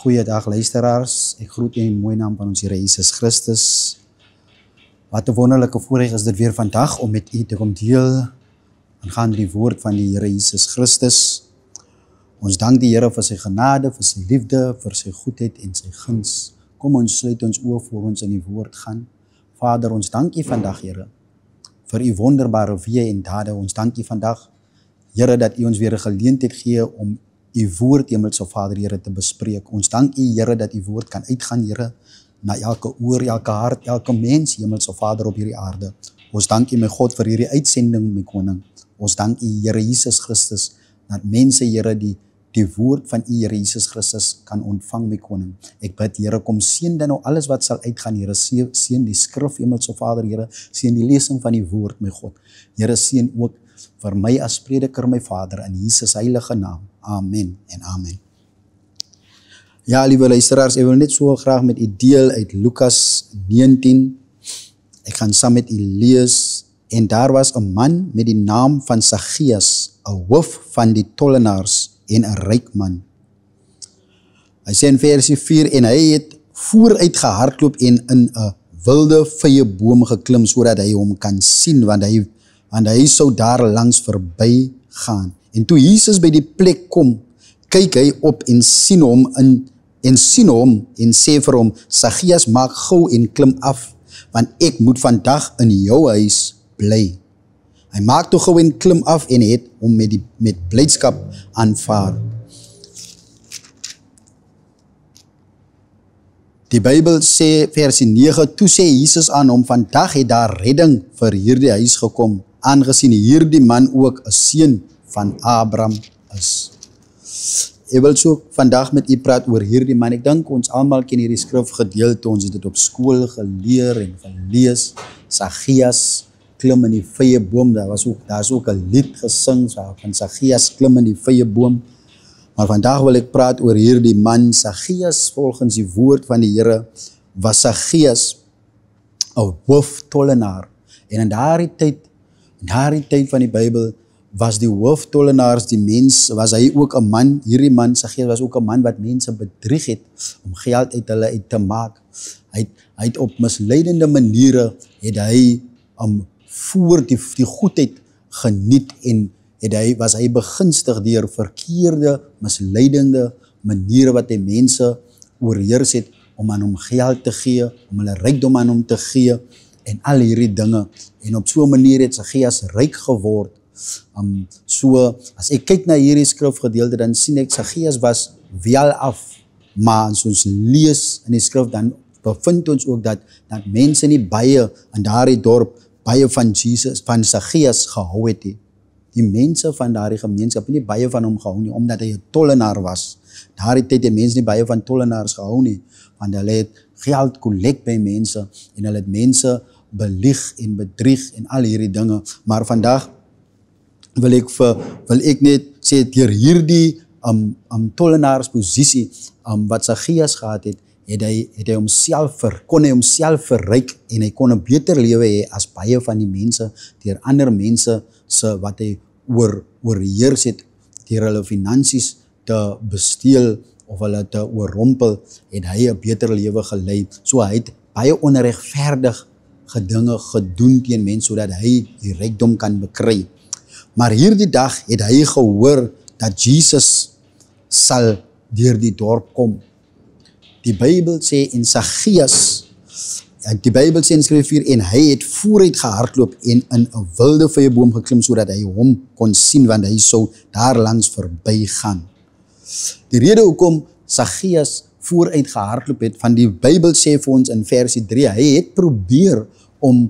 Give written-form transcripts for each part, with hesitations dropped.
Goeiedag luisteraars, ek groet in die mooie naam van ons Here Jesus Christus. Wat 'n wonderlike voorreg is dit weer vandag om met u te kom deel aangaande die woord van die Here Jesus Christus. Ons dank die Here vir sy genade, vir sy liefde, vir sy goedheid en sy guns. Kom ons sluit ons oë voor ons in die woord gaan. Vader, ons dank u vandag, Here, vir u wonderbare weë en dade. Ons dank u vandag, Here, dat u ons weer 'n geleentheid gee om u woord, Hemelse Vader, Here, te bespreek. Ons dank u, Here, dat u woord kan uitgaan, Here, na elke oor, elke hart, elke mens, Hemelse Vader, op hierdie aarde. Ons dank u, my God, vir hierdie uitsending, my koning. Ons dank u, Here Jesus Christus, dat mense, Here, die woord van u, Here Jesus Christus, kan ontvang, my koning. Ek bid, Here, kom seën dan nou alles wat sal uitgaan, Here, seën die skrif, Hemelse Vader, Here, seën die lesing van die woord, my God. Here, seën ook vir my as prediker, my Vader, in Jesus heilige naam. Amen en amen. Ja, liewe luisteraars, ek wil net so graag met u deel uit Lukas 19. Ek gaan saam met u lees. En daar was 'n man met die naam van Zacchaeus, 'n hoof van die tollenaars en 'n ryk man. Hy sê in versie 4, en hy het vooruit gehardloop en in 'n wilde vye boom geklim, sodat hy hom kan sien, want hy sou daar langs verby gaan. En toe Jesus by die plek kom, kyk hy op en sien hom en sê vir hom, Zacchaeus, maak gou en klim af, want ek moet vandag in jou huis bly. Hy maak toe gou en klim af en het hom met blydskap aanvaar. Die Bybel sê, versie 9, toe sê Jesus aan hom, vandag het daar redding vir hierdie huis gekom, aangesien hierdie man ook 'n seun van Abraham is. Ek wil so vandag met u praat oor hierdie man. Ek dink ons almal ken hierdie skrifgedeelte, ons het dit op skool geleer en gelees. Zacchaeus klim in die vye boom, daar's ook 'n lied gesing van Zacchaeus klim in die vye boom. Maar vandag wil ek praat oor hierdie man. Zacchaeus, volgens die woord van die Here, was Zacchaeus 'n hooftollenaar. En in daardie tyd van die Bybel was die hooftollenaars was hy ook 'n man, hierdie man, Zacchaeus, was ook 'n man wat mense bedrieg het om geld uit hulle uit te maak. Hy het op misleidende maniere, het hy voor die goedheid geniet en was hy begunstig deur verkeerde, misleidende maniere wat hy mense oorheers het om aan hom geld te gee, om hulle rykdom aan hom te gee en al hierdie dinge. En op so 'n manier het Zacchaeus ryk geword. So, as ek kyk na hierdie skrifgedeelte, dan sien ek Zacchaeus was wel af, maar as ons lees in die skrif, dan bevind ons ook dat mense nie baie in daardie dorp, baie van Zacchaeus gehou het nie. Die mense van daardie gemeenskap het nie baie van hom gehou nie, omdat hy 'n tollenaar was. Daardie tyd het mense nie baie van tollenaars gehou nie, want hulle het geld kollek by mense, en hulle het mense belieg en bedrieg en al hierdie dinge. Maar vandag wil ek net sê, deur hierdie tollenaarsposisie wat Zacchaeus gehad het, kon hy homself verryk en hy kon 'n beter lewe hê as baie van die mense, deur ander mense wat hy oorheers het, deur hulle finansies te besteel of hulle te oorrompel, het hy 'n beter lewe gelei. So hy het baie onregverdige dinge gedoen teen mense, sodat hy die rykdom kan bekry. Maar hierdie dag het hy gehoor dat Jesus sal deur die dorp kom. Die Bybel sê in Zacchaeus, die Bybel sê in skrif 4, en hy het vooruit gehardloop en in 'n wilde vye boom geklim, sodat hy hom kon sien, want hy sou daar langs verby gaan. Die rede hoekom Zacchaeus vooruit gehardloop het, van die Bybel sê vir ons in versie 3, hy het probeer om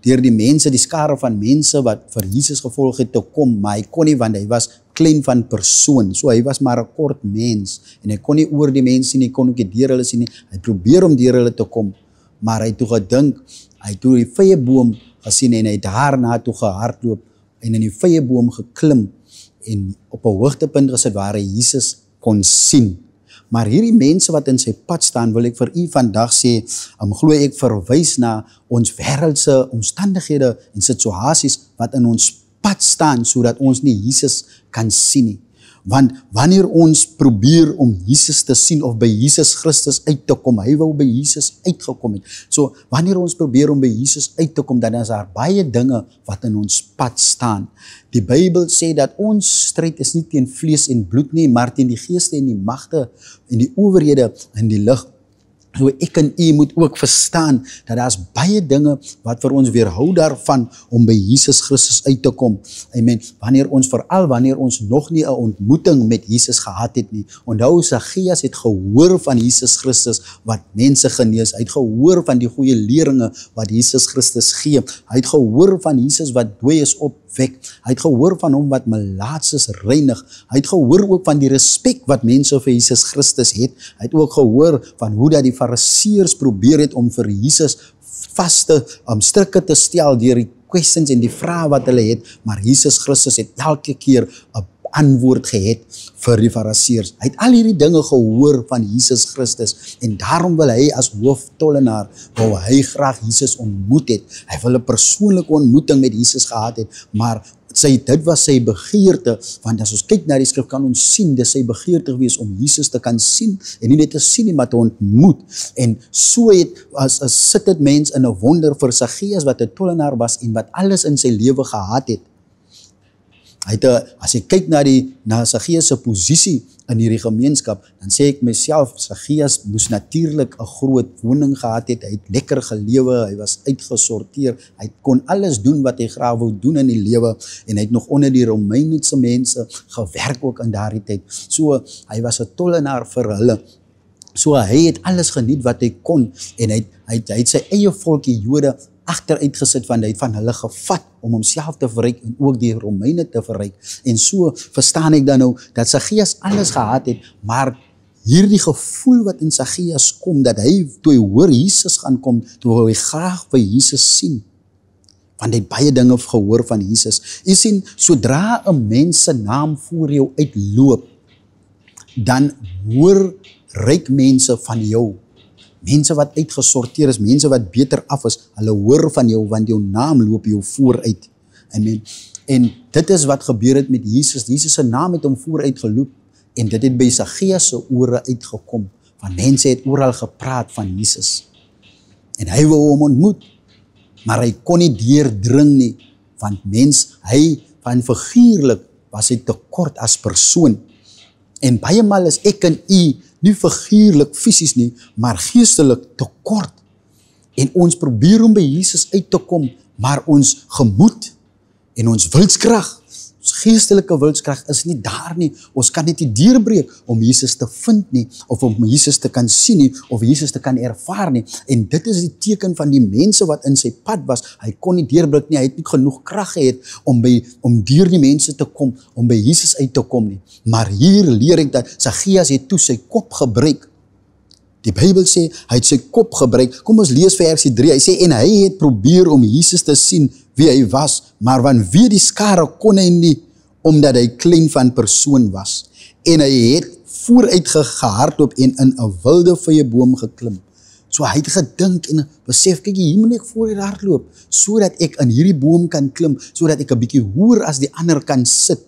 deur die mense, die skare van mense wat vir Jesus gevolg het, te kom, maar hy kon nie, want hy was klein van persoon, so hy was maar 'n kort mens, en hy kon nie oor die mense sien, hy kon ook nie deur hulle sien nie, hy probeer om deur hulle te kom, maar hy het toe gedink, hy het toe die vye boom gesien, en hy het daarna toe gehardloop, en in die vye boom geklim, en op 'n hoogtepunt gesit, waar hy Jesus kon sien. Maar hierdie mense wat in sy pad staan, wil ek vir u vandag sê, glo ek verwys na ons wêreldse omstandighede en situasies wat in ons pad staan, sodat ons nie Jesus kan sien nie. Want wanneer ons probeer om Jesus te sien of by Jesus Christus uit te kom, hy wou by Jesus uitgekom het. So wanneer ons probeer om by Jesus uit te kom, dan is daar baie dinge wat in ons pad staan. Die Bybel sê dat ons stryd is nie teen vlees en bloed nie, maar teen die geeste en die magte en die owerhede in die lig. So ek en u moet ook verstaan dat daar is baie dinge wat vir ons weerhou daarvan om by Jesus Christus uit te kom. Amen. Veral wanneer ons nog nie 'n ontmoeting met Jesus gehad het nie. Onthou, Saggeus het gehoor van Jesus Christus wat mense genees. Hy het gehoor van die goeie leringe wat Jesus Christus gee. Hy het gehoor van Jesus wat dooies opwek. Hy het gehoor van hom wat malaatses reinig. Hy het gehoor ook van die respek wat mense vir Jesus Christus het. Hy het ook gehoor van hoe dat die Fariseërs probeer het om vir Jesus vaste strikke te stel deur die questions en die vrae wat hulle het, maar Jesus Christus het elke keer 'n antwoord gehad vir die Fariseërs. Hy het al hierdie dinge gehoor van Jesus Christus en daarom wil hy as hooftollenaar, wou hy graag Jesus ontmoet het. Hy wil 'n persoonlike ontmoeting met Jesus gehad het, maar dit was sy begeerte, want as ons kyk na die skrif kan ons sien, dis sy begeerte gewees om Jesus te kan sien, en nie net te sien nie, maar te ontmoet. En so sit dit mens in 'n wonder vir Saggeus wat 'n tollenaar was en wat alles in sy lewe gehad het. As jy kyk na Saggeus se posisie in hierdie gemeenskap, dan sê ek myself, Saggeus moes natuurlik 'n groot woning gehad het, hy het lekker gelewe, hy was uitgesorteer, hy kon alles doen wat hy graag wou doen in die lewe, en hy het nog onder die Romeinse mense gewerk ook in daardie tyd. So, hy was 'n tollenaar vir hulle. So, hy het alles geniet wat hy kon, en hy het sy eie volkie Jode agteruit gesit, want hy het van hulle gevat om homself te verryk en ook die Romeine te verryk. En so verstaan ek dan nou dat Saggeus alles gehad het, maar hierdie gevoel wat in Saggeus kom, dat hy toe hy hoor Jesus gaan kom, toe wou hy graag by Jesus sien. Want hy het baie dinge gehoor van Jesus. Jy sien, sodra 'n mens se naam voor jou uitloop, dan hoor ryk mense van jou. Mense wat uitgesorteer is, mense wat beter af is, hulle hoor van jou, want jou naam loop jou vooruit. Amen. En dit is wat gebeur het met Jesus. Jesus se naam het hom vooruit geloop, en dit het by Saggeus se ore uitgekom, want mense het oral gepraat van Jesus. En hy wou hom ontmoet, maar hy kon nie deurdring nie, want hy van figuurlik was hy te kort as persoon. En baie maal is ek en u nie figuurlik fisies nie, maar geestelik te kort. En ons probeer om by Jesus uit te kom, maar ons gemoed en ons wilskrag, ons geestelike wilskrag is nie daar nie. Ons kan dit nie deurbreek om Jesus te vind nie, of om Jesus te kan sien nie, of Jesus te kan ervaar nie. En dit is die teken van die mense wat in sy pad was. Hy kon nie deurbreek nie, hy het nie genoeg krag gehad om deur die mense te kom, om by Jesus uit te kom nie. Maar hier leer ek dat Saggeus het toe sy kop gebruik. Die Bybel sê, hy het sy kop gebruik. Kom ons lees versie 3, hy sê, en hy het probeer om Jesus te sien wie hy was, maar vanweë die skare kon hy nie, omdat hy klein van persoon was. En hy het vooruit gehardloop en in 'n wilde vyeboom geklim. So hy het gedink en besef, kyk, hier moet ek vooruit hardloop, sodat ek in hierdie boom kan klim, sodat ek 'n bietjie hoër as die ander kan sit,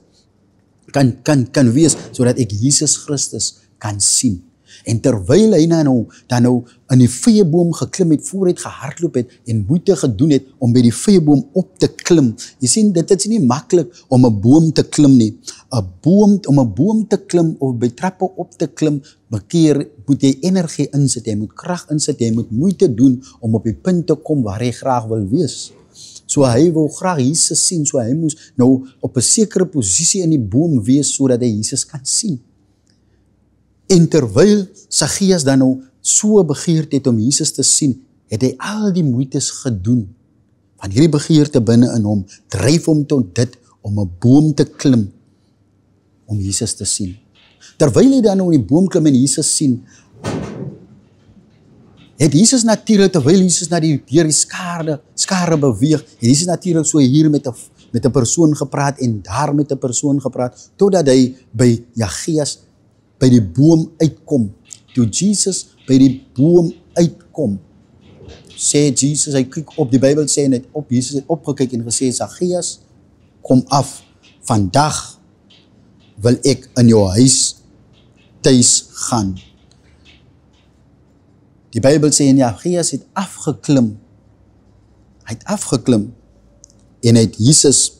kan wees, sodat ek Jesus Christus kan sien. En terwyl hy dan nou in die vyeboom geklim het, vooruit gehardloop het en moeite gedoen het om by die vyeboom op te klim. Jy sien, dit is nie maklik om 'n boom te klim nie. Om 'n boom te klim of by trappe op te klim, moet jy energie insit, jy moet krag insit, jy moet moeite doen om op die punt te kom waar jy graag wil wees. So hy wou graag Jesus sien, so hy moes nou op 'n sekere posisie in die boom wees, sodat hy Jesus kan sien. En terwyl Saggeus dan nou so begeerd het om Jesus te sien, het hy al die moeites gedoen. Van hierdie begeerte binne in hom, dryf hom tot dit om 'n boom te klim, om Jesus te sien. Terwyl hy dan nou in die boom klim en Jesus sien, het Jesus natuurlik, terwyl Jesus na deur die skare beweeg, het Jesus natuurlik so hier met 'n persoon gepraat en daar met 'n persoon gepraat, totdat hy by Saggeus by die boom uitkom. Toe Jesus by die boom uitkom, sê Jesus, hy kyk op, die Bybel sê net op, Jesus het opgekyk en gesê, Saggeus, kom af, vandag wil ek in jou huis tuis gaan. Die Bybel sê en Zacchaeus het afgeklim. Hy het afgeklim en hy het Jesus.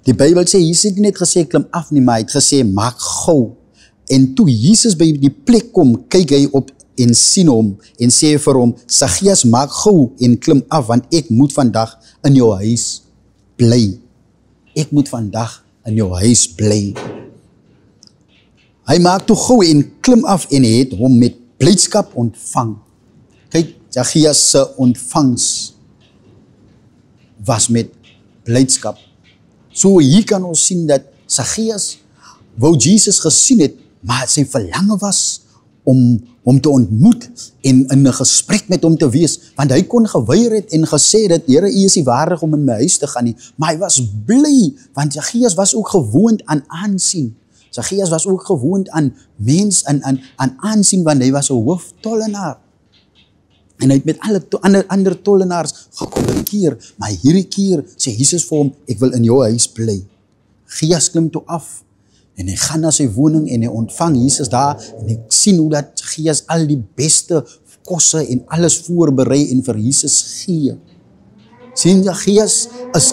Die Bybel sê Jesus het nie net gesê klim af nie, maar hy het gesê maak gou. En toe Jesus by die plek kom, kyk hy op en sien hom en sê vir hom, Zacchaeus maak gou en klim af, want ek moet vandag in jou huis bly. Ek moet vandag in jou huis bly. Hy maak toe gou en klim af en het hom met blydskap ontvang. Kyk, Zacchaeus se ontvangs was met blydskap. So hier kan ons sien dat Zacchaeus wou Jesus gesien het, maar sy verlange was om hom te ontmoet en in 'n gesprek met hom te wees, want hy kon geweier het en gesê dat Here, U is nie waardig om in my huis te gaan nie, maar hy was bly, want Zacchaeus was ook gewoond aan aansien. Zacchaeus was ook gewoond aan mens, aan aansien, want hy was 'n hooftollenaar. En hy het met alle ander tollenaars gekommunikeer, maar hierdie keer sê Jesus vir hom, ek wil in jou huis bly. Zacchaeus klim toe af, en hy gaan na sy woning en hy ontvang Jesus daar, en ek sien hoe dat Zacchaeus al die beste kosse en alles voorberei en vir Jesus gee. Sien, Zacchaeus was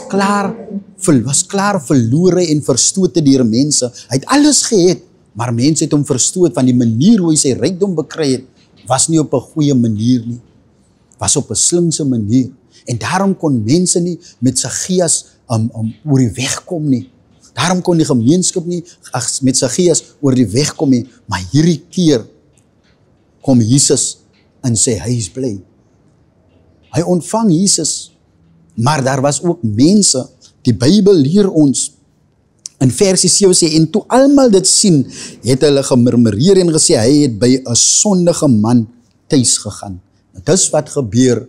klaar verlore en verstote deur mense. Hy het alles gehet, maar mense het hom verstoot, van die manier hoe hy sy rykdom bekry het, was nie op 'n goeie manier nie, was op 'n slinkse manier. En daarom kon mense nie met Zacchaeus oor die weg kom nie. Daarom kon die gemeenskap nie met Zacchaeus oor die weg kom nie, maar hierdie keer kom Jesus in sy huis bly. Hy ontvang Jesus, maar daar was ook mense, die Bybel leer ons, in versie 7 sê, en toe almal dit sien, het hulle gemurmureer en gesê, hy het by 'n sondige man tuis gegaan. Dis wat gebeur,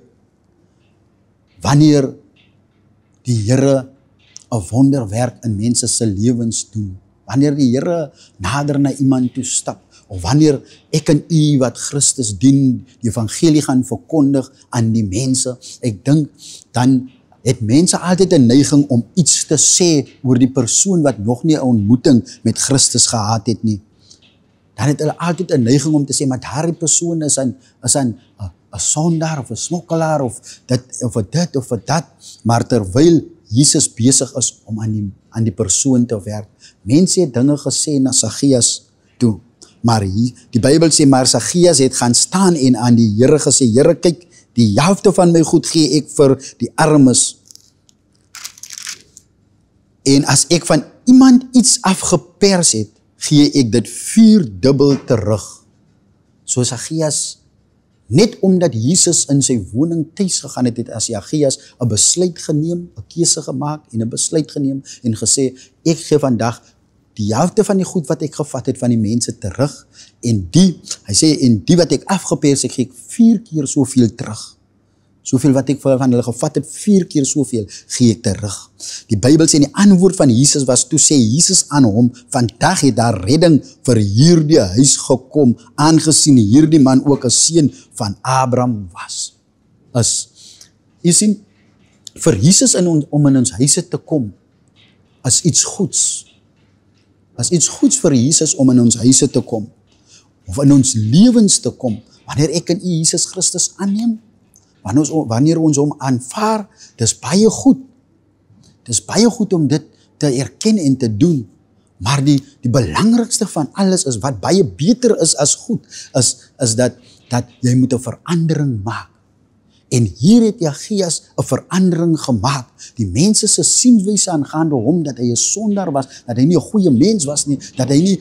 wanneer die Here 'n wonderwerk in mense se lewens doen. Wanneer die Here nader na iemand toe stap, of wanneer ek en u wat Christus dien, die evangelie gaan verkondig aan die mense, ek dink, dan het mense altyd 'n neiging om iets te sê oor die persoon wat nog nie 'n ontmoeting met Christus gehad het nie. Dan het hulle altyd 'n neiging om te sê, maar daardie persoon is 'n sondaar of 'n smokkelaar of dit of dat, maar terwyl Jesus besig is om aan die persoon te werk. Mense het dinge gesê na Zacchaeus toe, maar die Bybel sê, maar Zacchaeus het gaan staan en aan die Here gesê, Here, kyk, die helfte van my goed gee ek vir die armes. En as ek van iemand iets afgepers het, gee ek dit 4-dubbel terug. So Zacchaeus, net omdat Jesus in sy woning tuis gegaan het, as Zacchaeus 'n besluit geneem, 'n keuse gemaak en 'n besluit geneem en gesê, ek gee vandag die helfte van die goed wat ek gevat het van die mense terug, en hy sê, en die wat ek afgepers het, gee ek 4 keer soveel terug. Soveel wat ek van hulle gevat het, 4 keer soveel gee ek terug. Die Bybel sê, die antwoord van Jesus was, toe sê Jesus aan hom, vandag het daar redding vir hierdie huis gekom, aangesien hierdie man ook 'n seun van Abraham was. Jy sien, vir Jesus om in ons huise te kom, is iets goeds. Is iets goeds vir Jesus om in ons huise te kom, of in ons lewens te kom, wanneer ek en u Jesus Christus aanneem, wanneer ons hom aanvaar, dis baie goed. Dis baie goed om dit te erken en te doen, maar die belangrikste van alles is, wat baie beter is as goed, is dat jy moet 'n verandering maak. En hier het Zacchaeus 'n verandering gemaak. Die mense se sienwyse aangaande hom, dat hy 'n sondaar was, dat hy nie 'n goeie mens was nie, dat hy nie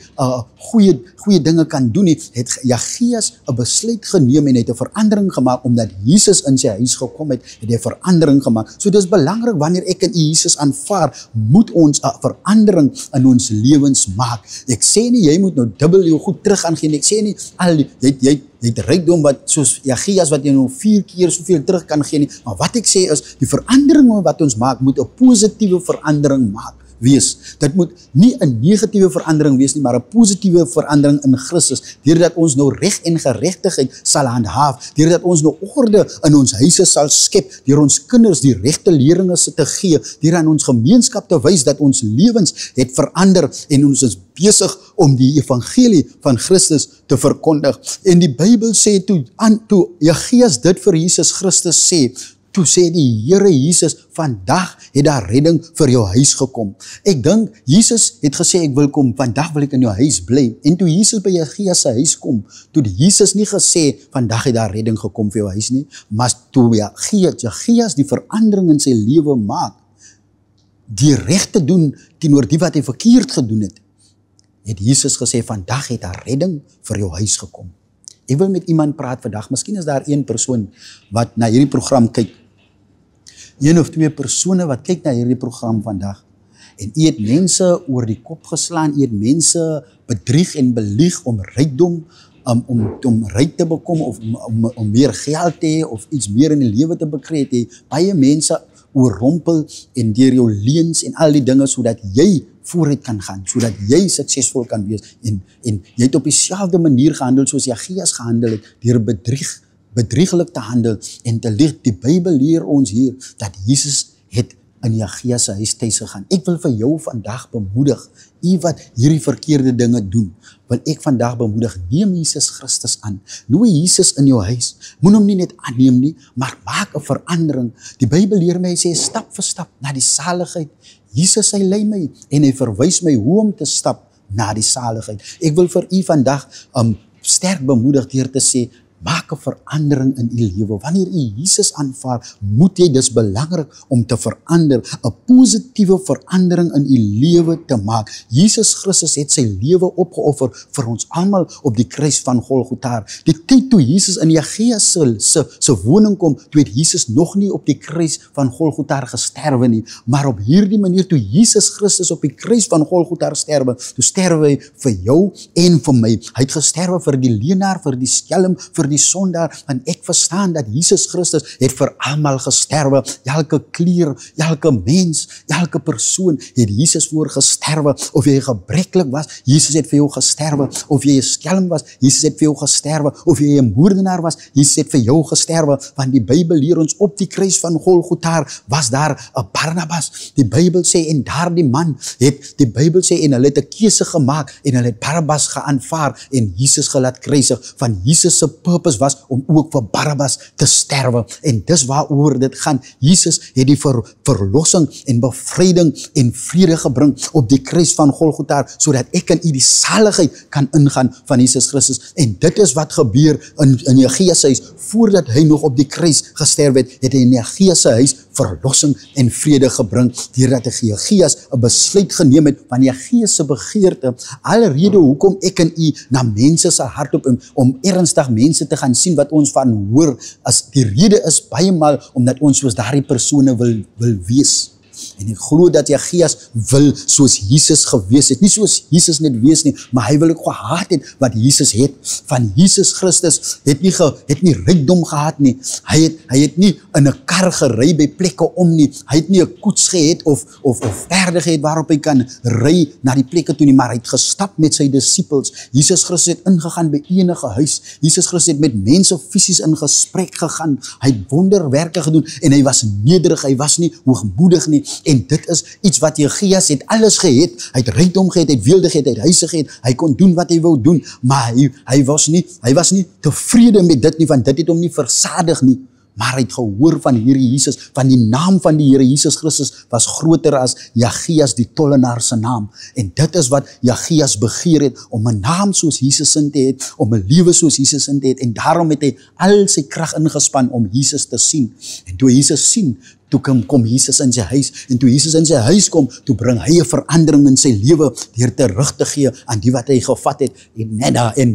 goeie dinge kan doen nie, het Zacchaeus 'n besluit geneem en het 'n verandering gemaak, omdat Jesus in sy huis gekom het hy 'n verandering gemaak. So dis belangrik, wanneer ek en Jesus aanvaar, moet ons 'n verandering in ons lewens maak. Ek sê nie, jy moet nou dubbel jou goed terug aangee nie. Ek sê nie, jy het rykdom wat soos Zacchaeus wat jy nou 4 keer soveel terug kan gee nie, maar wat ek sê is, die verandering wat ons maak, moet 'n positiewe verandering maak, wees. Dit moet nie 'n negatiewe verandering wees nie, maar 'n positiewe verandering in Christus, deurdat ons nou reg en geregtigheid sal handhaaf, deurdat ons nou orde in ons huise sal skep, deur ons kinders die regte leringe te gee, deur aan ons gemeenskap te wys dat ons lewens het verander en ons is besig om die evangelie van Christus te verkondig. En die Bybel sê toe Jesaja dit vir Jesus Christus sê, toe sê die Here Jesus, vandag het daar redding vir jou huis gekom. Ek dink, Jesus het gesê, ek wil kom, vandag wil ek in jou huis bly. En toe Jesus by Jesaja se huis kom, toe die Jesus nie gesê, vandag het daar redding gekom vir jou huis nie, maar toe Jesaja die verandering in sy lewe maak, die reg te doen teenoor die wat hy verkeerd gedoen het Jesus gesê, vandag het daar redding vir jou huis gekom. Ek wil met iemand praat vandag, miskien is daar een persoon wat na hierdie program kyk, een of twee persone wat kyk na hierdie program vandag, en jy het mense oor die kop geslaan, jy het mense bedrieg en belieg om rykdom, om ryk te bekom, of om meer geld te hê, of iets meer in die lewe te bekry, jy baie mense oorrompel en deur jou leuns en al die dinge, sodat jy vooruit kan gaan, sodat jy suksesvol kan wees, en jy het op dieselfde manier gehandel, soos Jesaja gehandel het, deur bedrieglik te handel, en te lieg. Die Bybel leer ons hier, dat Jesus het in Jesaja se huis tuis gegaan. Ek wil vir jou vandag bemoedig, jy wat hierdie verkeerde dinge doen, wil ek vandag bemoedig, neem Jesus Christus aan, nooi Jesus in jou huis, moet hom nie net aanneem nie, maar maak 'n verandering. Die Bybel leer my, hy sê, stap vir stap na die saligheid. Jesus, hy lei my, en hy verwys my hoe om te stap na die saligheid. Ek wil vir u vandag sterk bemoedig deur te sê, maak 'n verandering in u lewe. Wanneer u Jesus aanvaar, moet jy, dis belangrik om te verander, 'n positiewe verandering in u lewe te maak. Jesus Christus het sy lewe opgeoffer vir ons almal op die kruis van Golgotha. Die tyd toe Jesus in Jesaja se woning kom, toe het Jesus nog nie op die kruis van Golgotha gesterwe nie, maar op hierdie manier, toe Jesus Christus op die kruis van Golgotha sterwe, toe sterwe hy vir jou en vir my. Hy het gesterwe vir die leenaar, vir die skelm, vir die sondaar, want ek verstaan dat Jesus Christus het vir almal gesterwe, elke kleur, elke mens, elke persoon het Jesus voor gesterwe, of jy gebreklik was, Jesus het vir jou gesterwe, of jy 'n skelm was, Jesus het vir jou gesterwe, of jy 'n moordenaar was, Jesus het vir jou gesterwe, want die Bybel leer ons, op die kruis van Golgotha was daar 'n Barnabas. Die Bybel sê, en daardie man het, die Bybel sê, en hulle het 'n keuse gemaak, en hulle het Barabbas geaanvaar, en Jesus gelaat kruisig, van Jesus se purpose was om ook vir Barabbas te sterwe, en dis waaroor dit gaan. Jesus het die verlossing en bevryding en vrede gebring op die kruis van Golgotha, sodat ek en u die saligheid kan ingaan van Jesus Christus, en dit is wat gebeur in Jesaja se huis, voordat hy nog op die kruis gesterf het hy in Jesaja se huis verlossing en vrede gebring, deurdat Jesaja 'n besluit geneem het, van Jesaja se begeerte, alrede hoekom ek en u na mense se hart op, om ernstig mense te gaan sien wat ons van hoor, as die rede is baie maal, omdat ons soos daardie persone wil wees. En ek glo dat Jesaja wil soos Jesus gewees het, nie soos Jesus net wees nie, maar hy wil ook gehad het wat Jesus het. Van Jesus Christus het nie rykdom gehad nie, hy het nie in 'n kar gery by plekke om nie, hy het nie 'n koets gehad of perde gehad waarop hy kan ry na die plekke toe nie, maar hy het gestap met sy disippels. Jesus Christus het ingegaan by enige huis, Jesus Christus het met mense fisies in gesprek gegaan, hy het wonderwerke gedoen, en hy was nederig, hy was nie hoogmoedig nie. En dit is iets wat Jesaja het alles gehad, hy het rykdom gehad, hy het weeldigheid, hy het huise gehad, hy kon doen wat hy wou doen, maar hy was nie tevrede met dit nie, want dit het hom nie versadig nie, maar hy het gehoor van hierdie Jesus, van die naam van die Here Jesus Christus was groter as Jesaja die tollenaar se naam, en dit is wat Jesaja begeer het, om 'n naam soos Jesus in te hê, om 'n lewe soos Jesus in te hê, en daarom het hy al sy krag ingespan om Jesus te sien, en toe Jesus sien, toe kom Jesus in sy huis, en toe Jesus in sy huis kom, toe bring hy 'n verandering in sy lewe, deur terug te gee aan die wat hy gevat het, en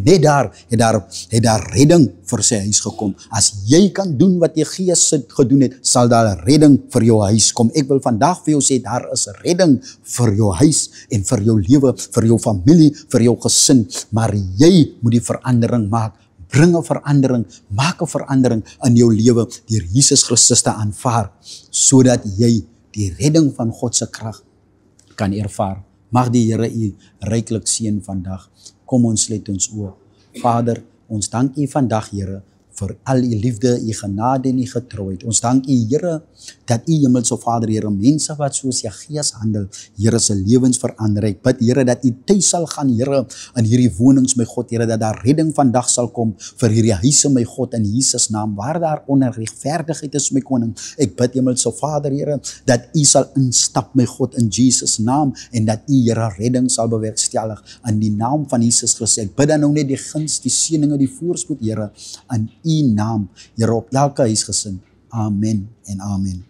net daar het daar redding vir sy huis gekom. As jy kan doen wat Jesaja gedoen het, sal daar redding vir jou huis kom. Ek wil vandag vir jou sê, daar is redding vir jou huis, en vir jou lewe, vir jou familie, vir jou gesin, maar jy moet die verandering maak. Bring 'n verandering, maak 'n verandering in jou lewe, deur Jesus Christus te aanvaar, sodat jy die redding van God se krag kan ervaar. Mag die Here u ryklik seën vandag. Kom ons sluit ons oë. Vader, ons dank u vandag, Here, vir al u liefde, u genade en u getrouheid. Ons dank u, Here, dat u Hemelse Vader, Here, mense wat soos u Gees handel, Here, se lewens verander. Ek bid, Here, dat u tuis sal gaan, Here, in hierdie wonings, my God, Here, dat daar redding vandag sal kom vir hierdie huise, my God, in Jesus naam, waar daar onregverdigheid is, my koning. Ek bid, Hemelse Vader, Here, dat u sal instap, my God, in Jesus naam, en dat u, Here, redding sal bewerkstellig in die naam van Jesus Christus. Ek bid dan nou net die guns, die seëninge, die voorspoed, Here, in u naam, Here, op elke huisgesin. Amen en amen.